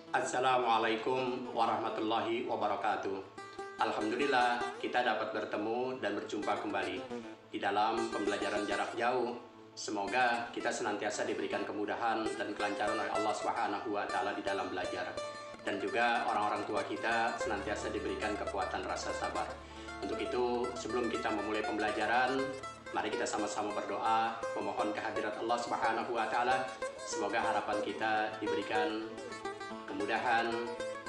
Assalamualaikum warahmatullahi wabarakatuh. Alhamdulillah kita dapat bertemu dan berjumpa kembali di dalam pembelajaran jarak jauh. Semoga kita senantiasa diberikan kemudahan dan kelancaran oleh Allah Subhanahu wa Ta'ala di dalam belajar. Dan juga orang-orang tua kita senantiasa diberikan kekuatan rasa sabar. Untuk itu, sebelum kita memulai pembelajaran, mari kita sama-sama berdoa, memohon kehadirat Allah Subhanahu wa Ta'ala. Semoga harapan kita diberikan kemudahan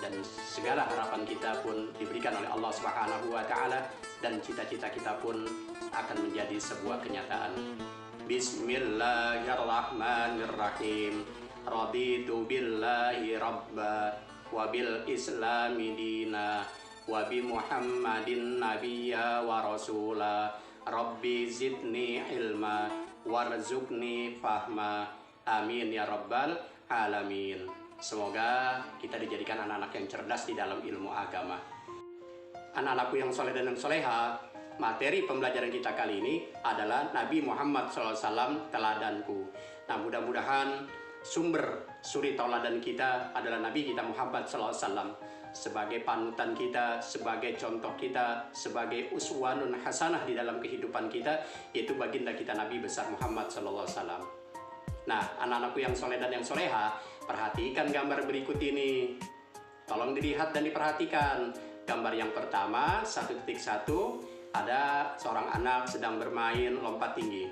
dan segala harapan kita pun diberikan oleh Allah Subhanahu wa Ta'ala, dan cita-cita kita pun akan menjadi sebuah kenyataan. Bismillahirrahmanirrahim. Raditu billahi rabba wa bil islami dina wa bi Muhammadin nabiyya wa rasula. Rabbi zidni ilma warzuqni fahma. Amin ya rabbal alamin. Semoga kita dijadikan anak-anak yang cerdas di dalam ilmu agama. Anak-anakku yang soleh dan yang soleha, materi pembelajaran kita kali ini adalah Nabi Muhammad SAW teladanku. Nah, mudah-mudahan sumber suri tauladan kita adalah Nabi kita Muhammad SAW. Sebagai panutan kita, sebagai contoh kita, sebagai uswanun hasanah di dalam kehidupan kita, yaitu baginda kita Nabi besar Muhammad SAW. Nah, anak-anakku yang soleh dan yang soleha, perhatikan gambar berikut ini. Tolong dilihat dan diperhatikan. Gambar yang pertama, 1.1, ada seorang anak sedang bermain lompat tinggi.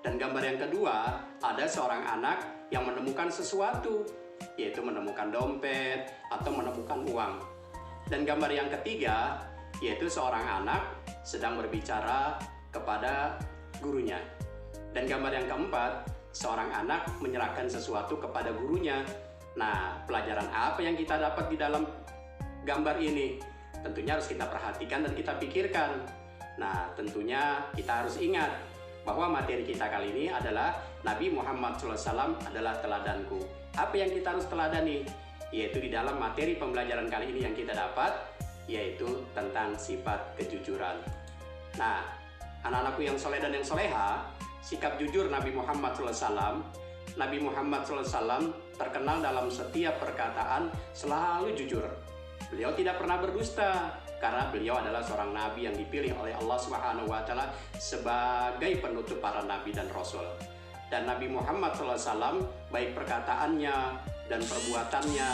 Dan gambar yang kedua, ada seorang anak yang menemukan sesuatu, yaitu menemukan dompet atau menemukan uang. Dan gambar yang ketiga, yaitu seorang anak sedang berbicara kepada gurunya. Dan gambar yang keempat, seorang anak menyerahkan sesuatu kepada gurunya. Nah, pelajaran apa yang kita dapat di dalam gambar ini? Tentunya harus kita perhatikan dan kita pikirkan. Nah, tentunya kita harus ingat bahwa materi kita kali ini adalah Nabi Muhammad SAW adalah teladanku. Apa yang kita harus teladani? Yaitu di dalam materi pembelajaran kali ini yang kita dapat, yaitu tentang sifat kejujuran. Nah, anak-anakku yang soleh dan yang soleha, sikap jujur Nabi Muhammad SAW. Nabi Muhammad SAW terkenal dalam setiap perkataan selalu jujur. Beliau tidak pernah berdusta karena beliau adalah seorang nabi yang dipilih oleh Allah Subhanahu wa Ta'ala sebagai penutup para nabi dan rasul. Dan Nabi Muhammad SAW, baik perkataannya dan perbuatannya,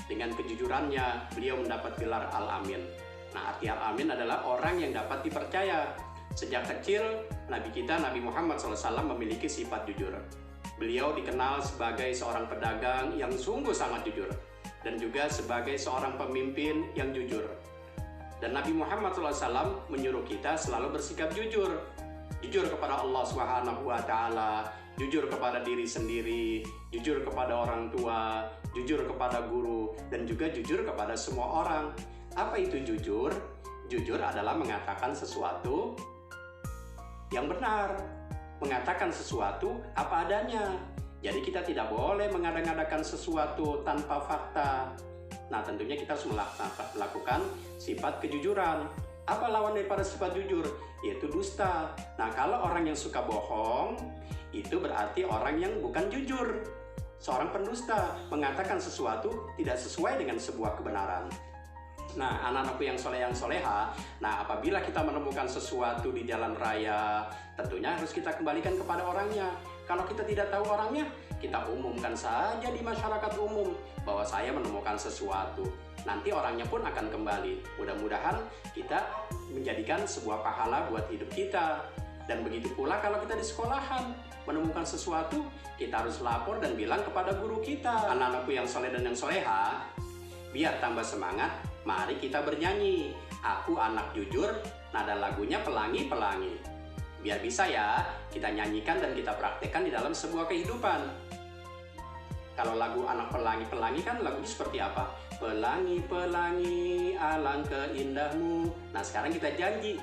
dengan kejujurannya, beliau mendapat gelar Al-Amin. Nah, arti Al-Amin adalah orang yang dapat dipercaya. Sejak kecil, Nabi kita, Nabi Muhammad SAW memiliki sifat jujur. Beliau dikenal sebagai seorang pedagang yang sungguh sangat jujur, dan juga sebagai seorang pemimpin yang jujur. Dan Nabi Muhammad SAW menyuruh kita selalu bersikap jujur. Jujur kepada Allah Subhanahu wa Ta'ala, jujur kepada diri sendiri, jujur kepada orang tua, jujur kepada guru, dan juga jujur kepada semua orang. Apa itu jujur? Jujur adalah mengatakan sesuatu yang benar, mengatakan sesuatu apa adanya. Jadi kita tidak boleh mengada-ngadakan sesuatu tanpa fakta. Nah, tentunya kita harus melakukan sifat kejujuran. Apa lawan daripada sifat jujur? Yaitu dusta. Nah, kalau orang yang suka bohong, itu berarti orang yang bukan jujur. Seorang pendusta mengatakan sesuatu tidak sesuai dengan sebuah kebenaran. Nah, anak-anakku yang soleh yang soleha, nah apabila kita menemukan sesuatu di jalan raya, tentunya harus kita kembalikan kepada orangnya. Kalau kita tidak tahu orangnya, kita umumkan saja di masyarakat umum bahwa saya menemukan sesuatu. Nanti orangnya pun akan kembali. Mudah-mudahan kita menjadikan sebuah pahala buat hidup kita. Dan begitu pula kalau kita di sekolahan menemukan sesuatu, kita harus lapor dan bilang kepada guru kita. Anak-anakku yang soleh dan yang soleha, biar tambah semangat, mari kita bernyanyi. Aku anak jujur, nada lagunya pelangi-pelangi. Biar bisa ya, kita nyanyikan dan kita praktekkan di dalam sebuah kehidupan. Kalau lagu anak pelangi-pelangi kan lagunya seperti apa? Pelangi-pelangi alangkah indahmu. Nah, sekarang kita ganti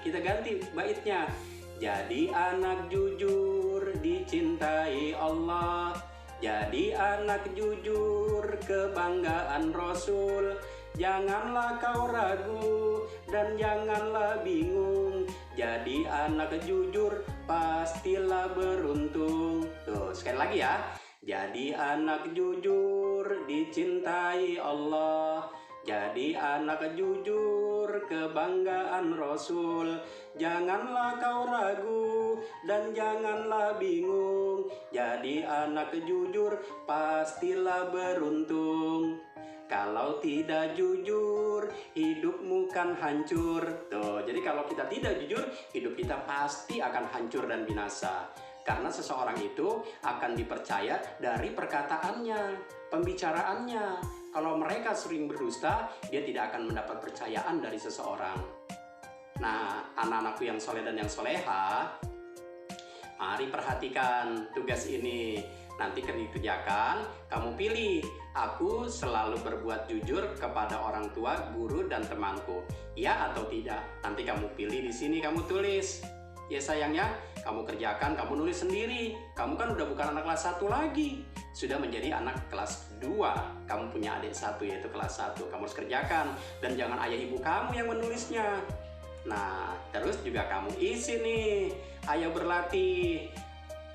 baitnya. Jadi anak jujur dicintai Allah. Jadi anak jujur kebanggaan Rasul. Janganlah kau ragu dan janganlah bingung. Jadi anak jujur pastilah beruntung. Tuh, sekali lagi ya. Jadi anak jujur dicintai Allah. Jadi anak jujur kebanggaan Rasul. Janganlah kau ragu dan janganlah bingung. Jadi anak jujur pastilah beruntung. Kalau tidak jujur, hidupmu kan hancur. Tuh, jadi kalau kita tidak jujur, hidup kita pasti akan hancur dan binasa. Karena seseorang itu akan dipercaya dari perkataannya, pembicaraannya. Kalau mereka sering berdusta, dia tidak akan mendapat percayaan dari seseorang. Nah, anak-anakku yang soleh dan yang soleha, mari perhatikan tugas ini. Nanti dikerjakan, kamu pilih. Aku selalu berbuat jujur kepada orang tua, guru, dan temanku. Ya atau tidak? Nanti kamu pilih di sini, kamu tulis. Ya sayangnya, kamu kerjakan, kamu nulis sendiri. Kamu kan udah bukan anak kelas 1 lagi. Sudah menjadi anak kelas 2. Kamu punya adik 1 yaitu kelas 1. Kamu harus kerjakan. Dan jangan ayah ibu kamu yang menulisnya. Nah, terus juga kamu isi nih. Ayo berlatih.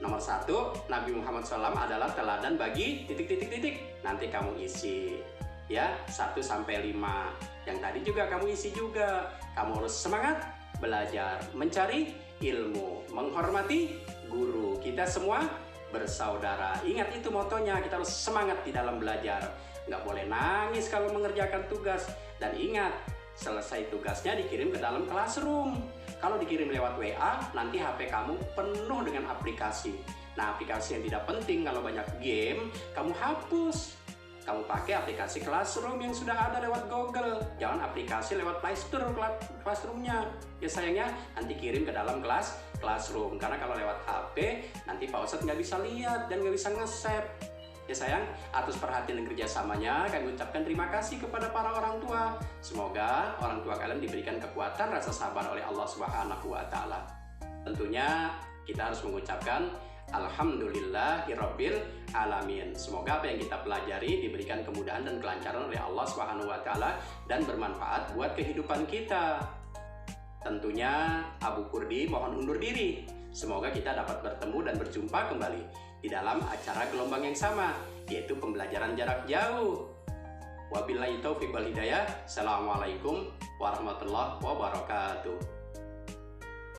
Nomor 1, Nabi Muhammad SAW adalah teladan bagi titik-titik-titik. Nanti kamu isi. Ya, 1-5. Yang tadi juga kamu isi juga. Kamu harus semangat belajar, mencari ilmu, menghormati guru. Kita semua bersaudara. Ingat itu motonya, kita harus semangat di dalam belajar. Nggak boleh nangis kalau mengerjakan tugas. Dan ingat, selesai tugasnya dikirim ke dalam classroom. Kalau dikirim lewat WA, nanti HP kamu penuh dengan aplikasi. Nah, aplikasi yang tidak penting, kalau banyak game, kamu hapus. Kamu pakai aplikasi Classroom yang sudah ada lewat Google. Jangan aplikasi lewat Play Store Classroom-nya. Ya sayangnya nanti kirim ke dalam Classroom. Karena kalau lewat HP, nanti Pak Ustadz nggak bisa lihat dan nggak bisa nge-save. Ya sayang, atas perhatian dan kerjasamanya, kami ucapkan terima kasih kepada para orang tua. Semoga orang tua kalian diberikan kekuatan rasa sabar oleh Allah Subhanahu wa Ta'ala. Tentunya kita harus mengucapkan Alhamdulillahirabbil alamin. Semoga apa yang kita pelajari diberikan kemudahan dan kelancaran oleh Allah Subhanahu wa Ta'ala dan bermanfaat buat kehidupan kita. Tentunya Abu Kurdi mohon undur diri. Semoga kita dapat bertemu dan berjumpa kembali di dalam acara gelombang yang sama, yaitu pembelajaran jarak jauh. Wabillahi taufiq wal hidayah. Assalamualaikum warahmatullahi wabarakatuh.